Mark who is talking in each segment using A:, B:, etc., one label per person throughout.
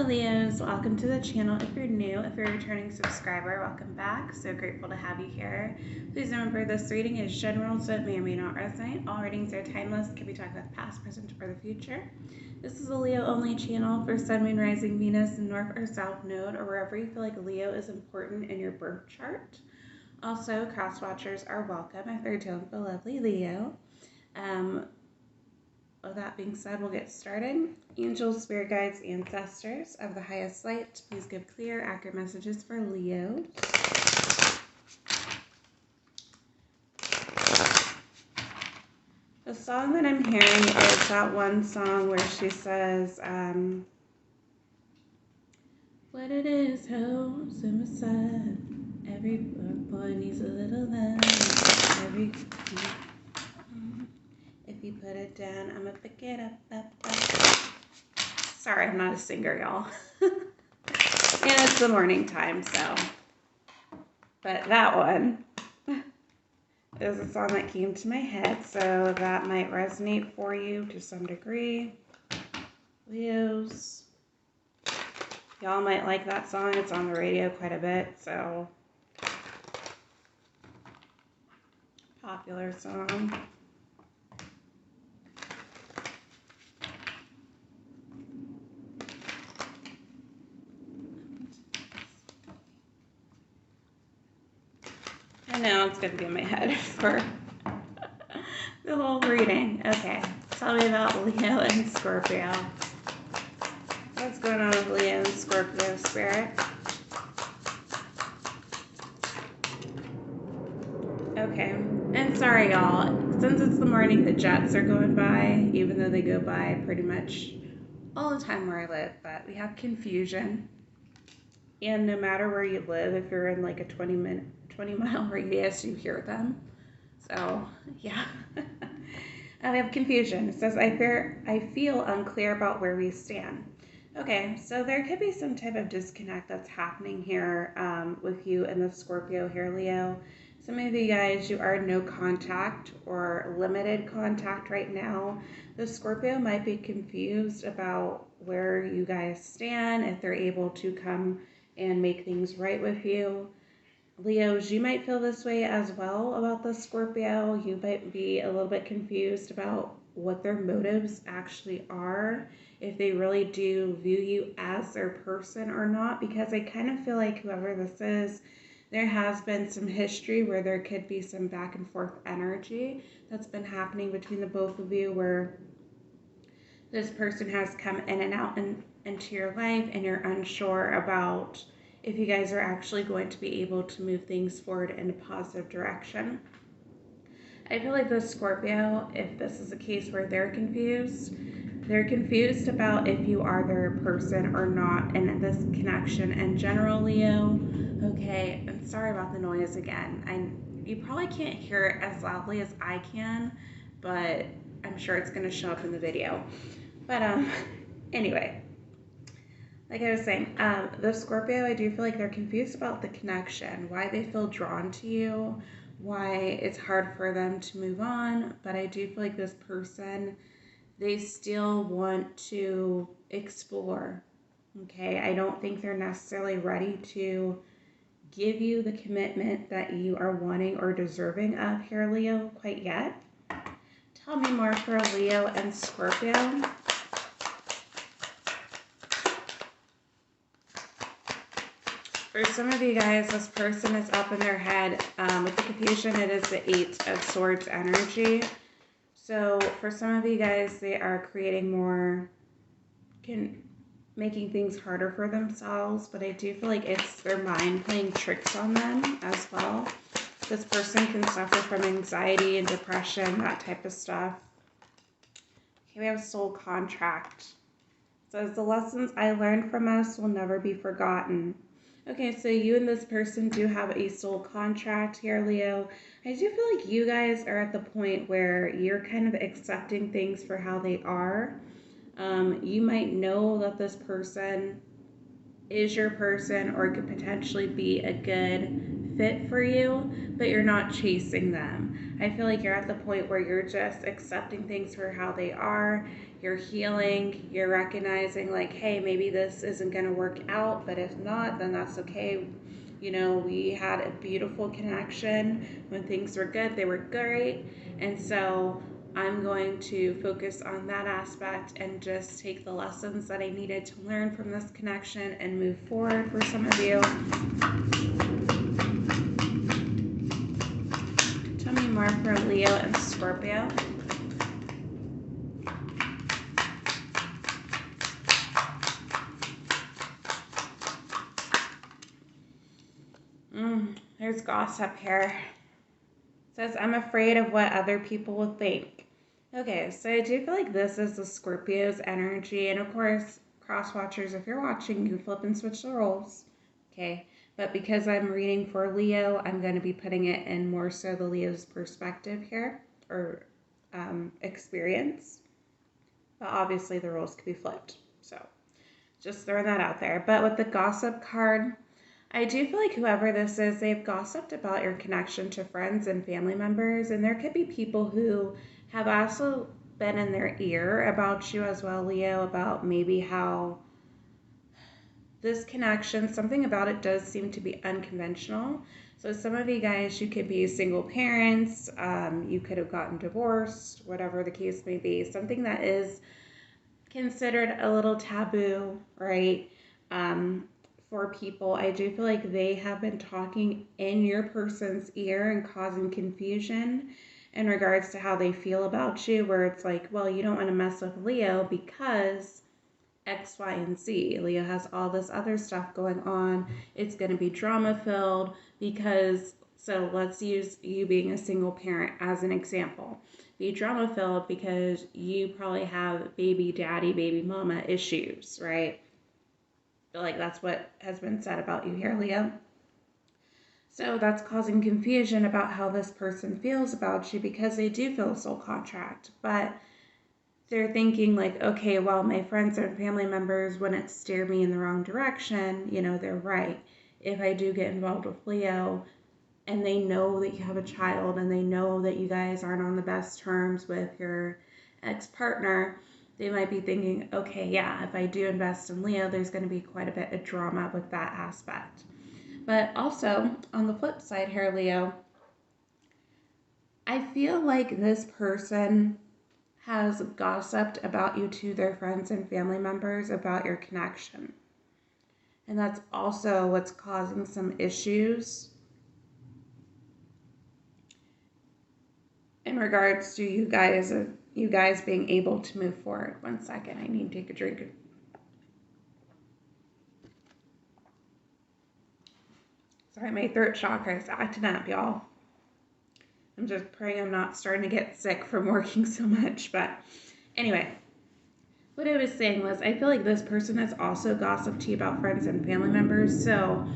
A: Hello Leos, welcome to the channel. If you're new, if you're a returning subscriber, welcome back. So grateful to have you here. Please remember this reading is general, so it may or may not resonate. All readings are timeless, can be talked about past, present, or the future. This is a Leo only channel for Sun, Moon, Rising, Venus, and North or South Node, or wherever you feel like Leo is important in your birth chart. Also, cross watchers are welcome if they're dealing with a lovely Leo. With that being said, we'll get started. Angels, spirit guides, ancestors of the highest light, please give clear, accurate messages for Leo. The song that I'm hearing is that one song where she says, what it is, hoes in my side. Every boy needs a little love. If you put it down, I'm gonna pick it up. Sorry, I'm not a singer, y'all. And it's the morning time, so. But that one is a song that came to my head, so that might resonate for you to some degree. Leos. Y'all might like that song. It's on the radio quite a bit, so. Popular song. I know it's going to be in my head for the whole reading. Okay, tell me about Leo and Scorpio. What's going on with Leo and Scorpio spirit? Okay, and sorry y'all, since it's the morning, the jets are going by, even though they go by pretty much all the time where I live, but we have confusion. And no matter where you live, if you're in like a 20-mile radius, you hear them. So, yeah. We have confusion. It says, I feel unclear about where we stand. Okay, so there could be some type of disconnect that's happening here with you and the Scorpio here, Leo. Some of you guys, you are no contact or limited contact right now. The Scorpio might be confused about where you guys stand, if they're able to come and make things right with you. Leos, you might feel this way as well about the Scorpio. You might be a little bit confused about what their motives actually are, if they really do view you as their person or not, because I kind of feel like whoever this is, there has been some history where there could be some back and forth energy that's been happening between the both of you, where this person has come in and out into your life and you're unsure about if you guys are actually going to be able to move things forward in a positive direction. I feel like the Scorpio, if this is a case where they're confused about if you are their person or not in this connection in general, Leo. Okay, I'm sorry about the noise again. You probably can't hear it as loudly as I can, but I'm sure it's going to show up in the video. But anyway, like I was saying, the Scorpio, I do feel like they're confused about the connection, why they feel drawn to you, why it's hard for them to move on. But I do feel like this person, they still want to explore. Okay, I don't think they're necessarily ready to give you the commitment that you are wanting or deserving of here, Leo, quite yet. Tell me more for Leo and Scorpio. For some of you guys, this person is up in their head. With the confusion, it is the 8 of Swords energy. So for some of you guys, they are creating more, making things harder for themselves. But I do feel like it's their mind playing tricks on them as well. This person can suffer from anxiety and depression, that type of stuff. Okay, we have soul contract. It says, the lessons I learned from us will never be forgotten. Okay, so you and this person do have a soul contract here, Leo. I do feel like you guys are at the point where you're kind of accepting things for how they are. You might know that this person is your person or could potentially be a good fit for you, but you're not chasing them. I feel like you're at the point where you're just accepting things for how they are. You're healing, you're recognizing, like, hey, maybe this isn't going to work out, but if not, then that's okay. We had a beautiful connection when things were good, they were great. And so I'm going to focus on that aspect and just take the lessons that I needed to learn from this connection and move forward for some of you. Tell me more for Leo and Scorpio. There's gossip here. It says, I'm afraid of what other people will think. Okay, so I do feel like this is the Scorpio's energy. And of course, cross watchers, if you're watching, you can flip and switch the roles. Okay, but because I'm reading for Leo, I'm going to be putting it in more so the Leo's perspective here, or experience. But obviously the roles could be flipped. So just throwing that out there. But with the gossip card, I do feel like whoever this is, they've gossiped about your connection to friends and family members, and there could be people who have also been in their ear about you as well, Leo, about maybe how this connection, something about it does seem to be unconventional. So some of you guys, you could be single parents, you could have gotten divorced, whatever the case may be, something that is considered a little taboo, right? For people, I do feel like they have been talking in your person's ear and causing confusion in regards to how they feel about you, where it's like, well, you don't want to mess with Leo because X, Y, and Z. Leo has all this other stuff going on. It's going to be drama filled because, so let's use you being a single parent as an example. Be drama filled because you probably have baby daddy, baby mama issues, right? Like that's what has been said about you here, Leo. So that's causing confusion about how this person feels about you because they do feel a soul contract. But they're thinking like, okay, well, my friends and family members wouldn't steer me in the wrong direction. They're right. If I do get involved with Leo and they know that you have a child and they know that you guys aren't on the best terms with your ex-partner, they might be thinking, okay, yeah, if I do invest in Leo, there's going to be quite a bit of drama with that aspect. But also, on the flip side here, Leo, I feel like this person has gossiped about you to their friends and family members about your connection. And that's also what's causing some issues in regards to you guys being able to move forward. 1 second, I need to take a drink. Sorry, my throat chakra is acting up, y'all. I'm just praying I'm not starting to get sick from working so much. But anyway, what I was saying was I feel like this person has also gossiped to you about friends and family members. So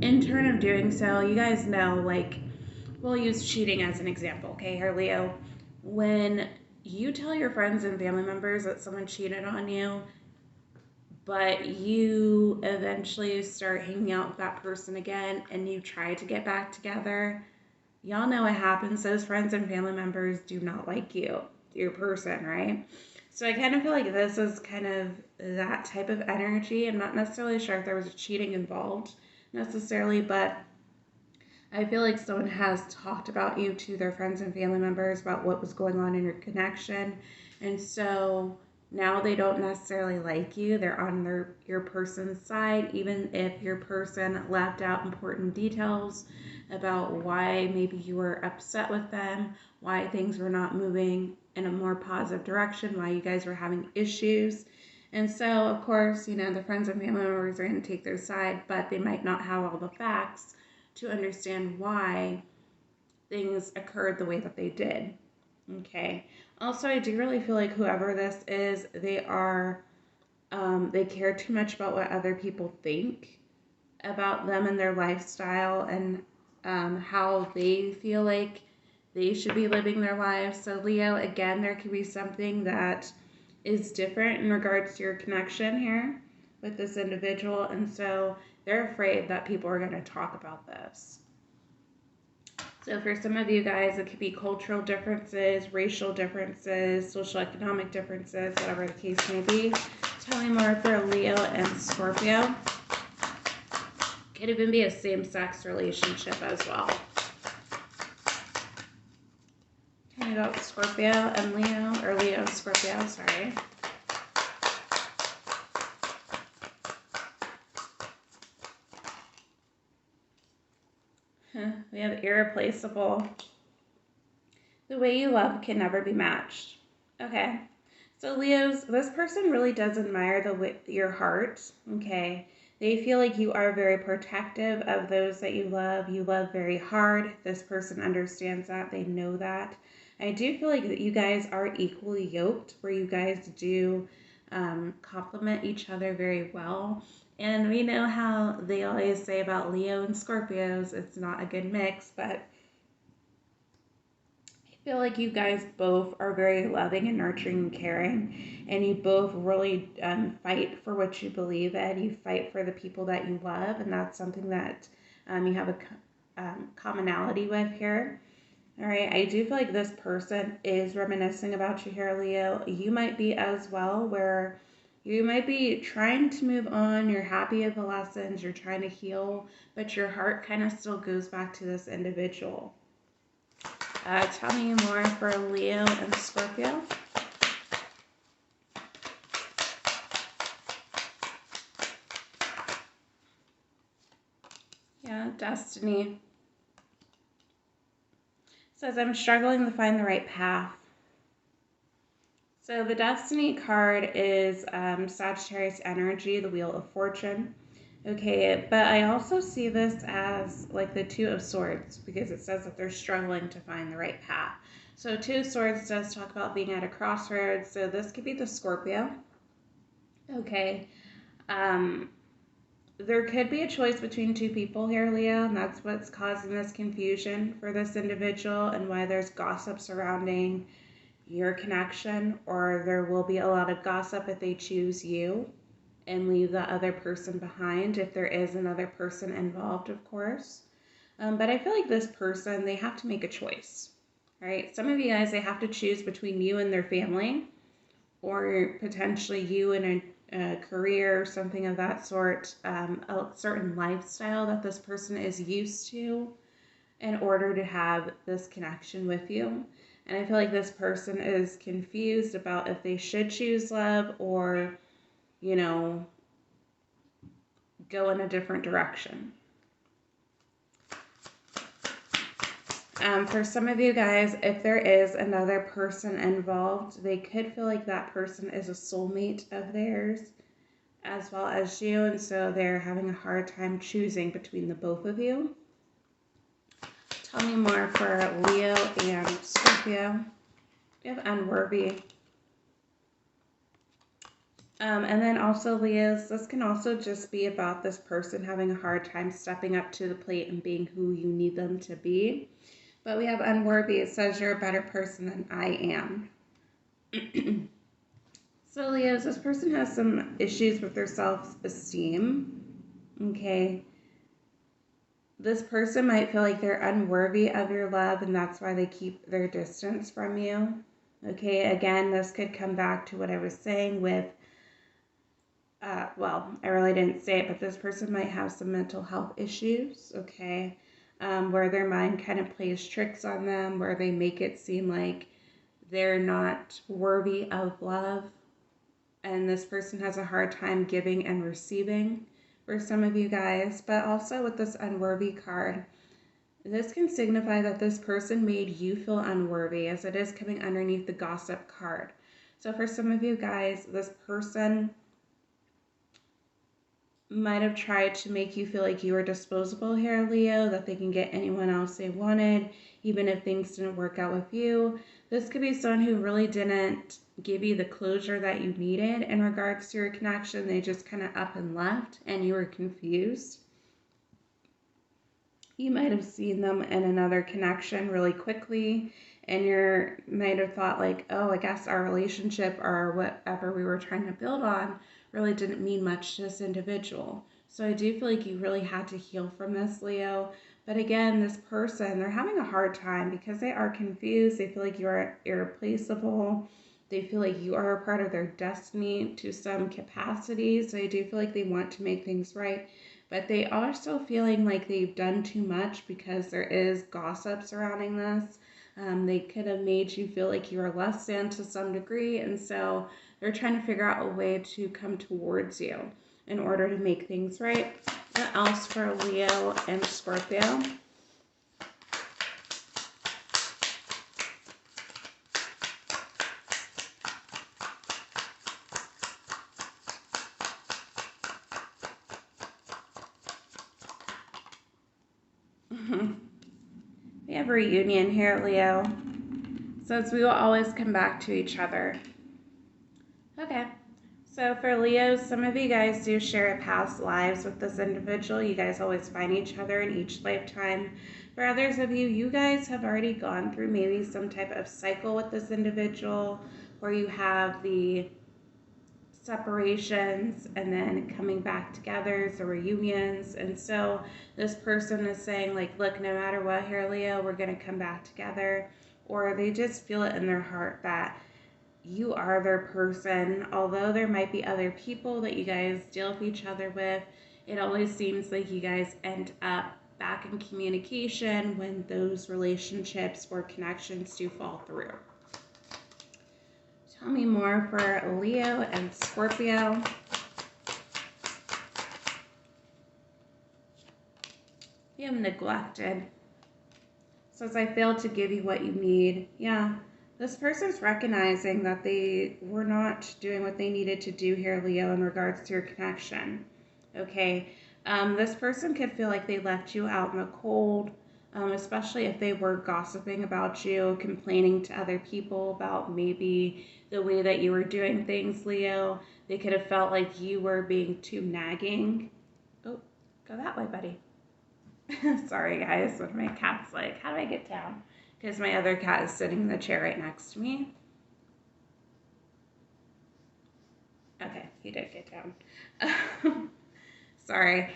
A: in turn of doing so, you guys know, like, we'll use cheating as an example, okay, here, Leo. When you tell your friends and family members that someone cheated on you, but you eventually start hanging out with that person again and you try to get back together, y'all know what happens. Those friends and family members do not like you, your person, right? So I kind of feel like this is kind of that type of energy. I'm not necessarily sure if there was a cheating involved necessarily, but I feel like someone has talked about you to their friends and family members about what was going on in your connection. And so now they don't necessarily like you. They're on your person's side, even if your person left out important details about why maybe you were upset with them, why things were not moving in a more positive direction, why you guys were having issues. And so, of course, the friends and family members are going to take their side, but they might not have all the facts to understand why things occurred the way that they did. Okay. Also, I do really feel like whoever this is, they care too much about what other people think about them and their lifestyle and how they feel like they should be living their lives. So Leo, again, there could be something that is different in regards to your connection here with this individual. And so they're afraid that people are going to talk about this. So for some of you guys, it could be cultural differences, racial differences, social economic differences, whatever the case may be. Tell me more for Leo and Scorpio. Could even be a same-sex relationship as well. Tell me about Scorpio and Leo, or Leo and Scorpio, sorry. We have irreplaceable. The way you love can never be matched. Okay. So Leos, this person really does admire your heart. Okay. They feel like you are very protective of those that you love. You love very hard. This person understands that. They know that. I do feel like that you guys are equally yoked, where you guys do complement each other very well. And we know how they always say about Leo and Scorpios, it's not a good mix, but I feel like you guys both are very loving and nurturing and caring, and you both really fight for what you believe in. You fight for the people that you love, and that's something that you have a commonality with here. All right, I do feel like this person is reminiscing about you here, Leo. You might be as well, where you might be trying to move on. You're happy with the lessons. You're trying to heal, but your heart kind of still goes back to this individual. Tell me more for Leo and Scorpio. Yeah, destiny. Says, I'm struggling to find the right path. So the Destiny card is Sagittarius energy, the Wheel of Fortune. Okay, but I also see this as like the Two of Swords, because it says that they're struggling to find the right path. So Two of Swords does talk about being at a crossroads. So this could be the Scorpio. Okay. There could be a choice between two people here, Leo, and that's what's causing this confusion for this individual, and why there's gossip surrounding your connection, or there will be a lot of gossip if they choose you and leave the other person behind, if there is another person involved, of course. But I feel like this person, they have to make a choice, right? Some of you guys, they have to choose between you and their family, or potentially you and a career, something of that sort, a certain lifestyle that this person is used to in order to have this connection with you. And I feel like this person is confused about if they should choose love or, you know, go in a different direction. For some of you guys, if there is another person involved, they could feel like that person is a soulmate of theirs as well as you, and so they're having a hard time choosing between the both of you. Tell me more for Leo and Scorpio. We have unworthy. And then also, Leos, this can also just be about this person having a hard time stepping up to the plate and being who you need them to be. But we have unworthy. It says you're a better person than I am. So, Leos, this person has some issues with their self-esteem. Okay. This person might feel like they're unworthy of your love, and that's why they keep their distance from you. Okay, again, this could come back to what I was saying with, well, I really didn't say it, but this person might have some mental health issues, okay, where their mind kind of plays tricks on them, where they make it seem like they're not worthy of love, and this person has a hard time giving and receiving for some of you guys. But also with this unworthy card, this can signify that this person made you feel unworthy, as it is coming underneath the gossip card. So for some of you guys, this person might have tried to make you feel like you were disposable here, Leo, that they can get anyone else they wanted, even if things didn't work out with you. This could be someone who really didn't give you the closure that you needed in regards to your connection. They just kind of up and left, and you were confused. You might have seen them in another connection really quickly, and you might have thought like, oh, I guess our relationship or whatever we were trying to build on really didn't mean much to this individual. So I do feel like you really had to heal from this, Leo. But again, this person, they're having a hard time because they are confused. They feel like you are irreplaceable. They feel like you are a part of their destiny to some capacity. So I do feel like they want to make things right. But they are still feeling like they've done too much because there is gossip surrounding this. They could have made you feel like you are less than to some degree. And so they're trying to figure out a way to come towards you in order to make things right. What else for Leo and Scorpio? We have a reunion here, Leo. Says we will always come back to each other. Okay. So for Leos, some of you guys do share past lives with this individual. You guys always find each other in each lifetime. For others of you, you guys have already gone through maybe some type of cycle with this individual where you have the separations and then coming back together, so reunions. And so this person is saying like, look, no matter what here, Leo, we're going to come back together. Or they just feel it in their heart that you are their person. Although there might be other people that you guys deal with each other with, it always seems like you guys end up back in communication when those relationships or connections do fall through. Tell me more for Leo and Scorpio. You have neglected. Says, I failed to give you what you need. Yeah, this person's recognizing that they were not doing what they needed to do here, Leo, in regards to your connection. Okay, this person could feel like they left you out in the cold, especially if they were gossiping about you, complaining to other people about maybe the way that you were doing things, Leo. They could have felt like you were being too nagging. Oh, go that way, buddy. Sorry, guys, but my cat's like, how do I get down? Because my other cat is sitting in the chair right next to me. Okay, he did get down. Sorry.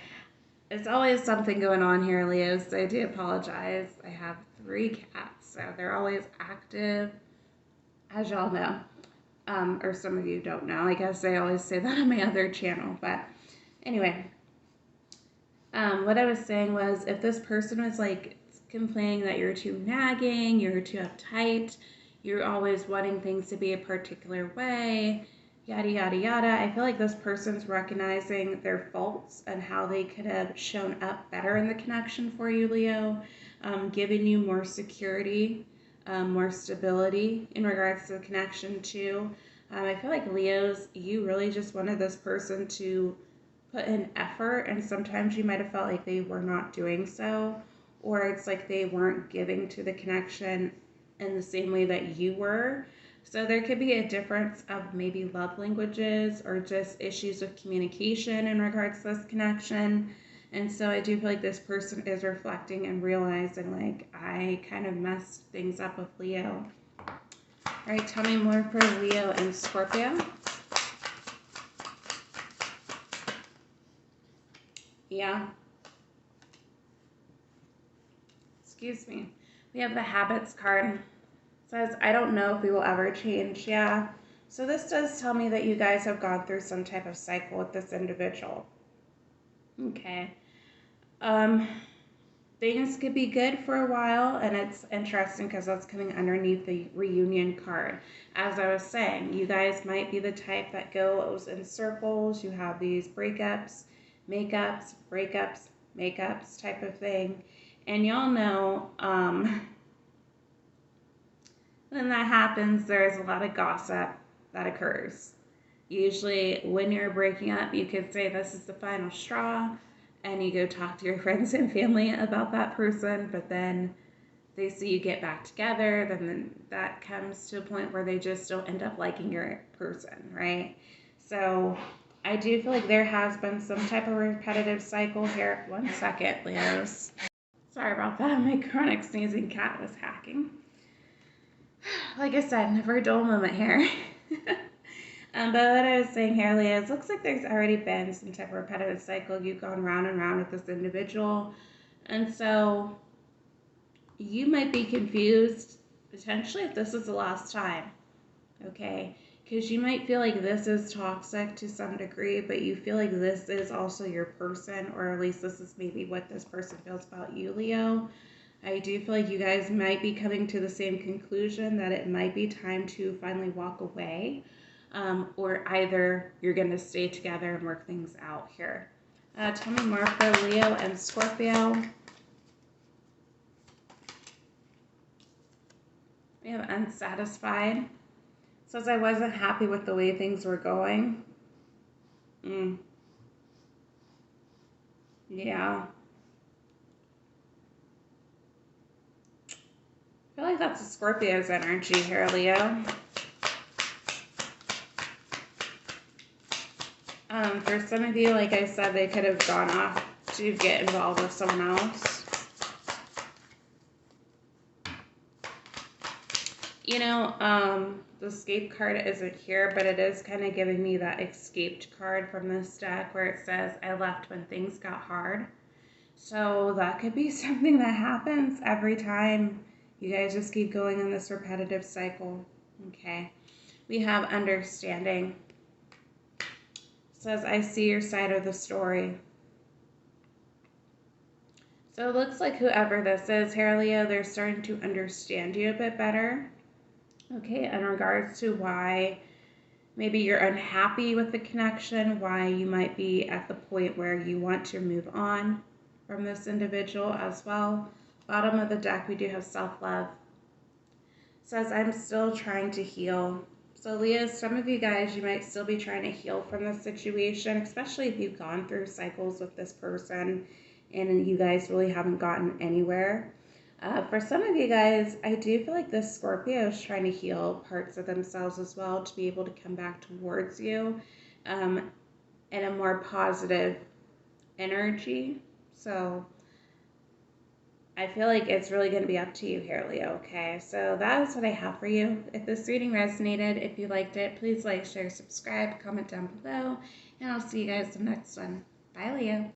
A: There's always something going on here, Leo, so I do apologize. I have 3 cats, so they're always active, as y'all know. Or some of you don't know. I guess I always say that on my other channel. But anyway, what I was saying was if this person was like complaining that you're too nagging, you're too uptight, you're always wanting things to be a particular way, yada, yada, yada, I feel like this person's recognizing their faults and how they could have shown up better in the connection for you, Leo, giving you more security, more stability in regards to the connection too. I feel like Leos, you really just wanted this person to put in effort, and sometimes you might have felt like they were not doing so, or it's like they weren't giving to the connection in the same way that you were. So there could be a difference of maybe love languages or just issues with communication in regards to this connection. And so I do feel like this person is reflecting and realizing like I kind of messed things up with Leo. All right, tell me more for Leo and Scorpio. Yeah. Excuse me. We have the habits card. It says, I don't know if we will ever change. Yeah. So this does tell me that you guys have gone through some type of cycle with this individual. Okay. Things could be good for a while, and it's interesting because that's coming underneath the reunion card. As I was saying, you guys might be the type that goes in circles. You have these breakups, makeups, breakups, makeups type of thing. And y'all know when that happens, there's a lot of gossip that occurs. Usually when you're breaking up, you could say this is the final straw, and you go talk to your friends and family about that person, but then they see you get back together, then that comes to a point where they just don't end up liking your person, right? So I do feel like there has been some type of repetitive cycle here. 1 second, Leos. Sorry about that. My chronic sneezing cat was hacking. Like I said, never a dull moment here. But what I was saying here, Leah, it looks like there's already been some type of repetitive cycle. You've gone round and round with this individual. And so you might be confused potentially if this is the last time, okay? Because you might feel like this is toxic to some degree, but you feel like this is also your person, or at least this is maybe what this person feels about you, Leo. I do feel like you guys might be coming to the same conclusion that it might be time to finally walk away, or either you're going to stay together and work things out here. Tell me more for Leo and Scorpio. We have unsatisfied. Says I wasn't happy with the way things were going. Yeah. I feel like that's a Scorpio's energy here, Leo. For some of you, like I said, they could have gone off to get involved with someone else. You know, the escape card isn't here, but it is kind of giving me that escaped card from this deck where it says, I left when things got hard. So that could be something that happens every time you guys just keep going in this repetitive cycle. Okay. We have understanding. It says, I see your side of the story. So it looks like whoever this is, here, Leo, they're starting to understand you a bit better. Okay, in regards to why maybe you're unhappy with the connection, why you might be at the point where you want to move on from this individual as well. Bottom of the deck, we do have self-love. It says, I'm still trying to heal. So Leo, some of you guys, you might still be trying to heal from this situation, especially if you've gone through cycles with this person and you guys really haven't gotten anywhere. For some of you guys, I do feel like this Scorpio is trying to heal parts of themselves as well to be able to come back towards you in a more positive energy. So I feel like it's really going to be up to you here, Leo, okay? So that is what I have for you. If this reading resonated, if you liked it, please like, share, subscribe, comment down below, and I'll see you guys in the next one. Bye, Leo.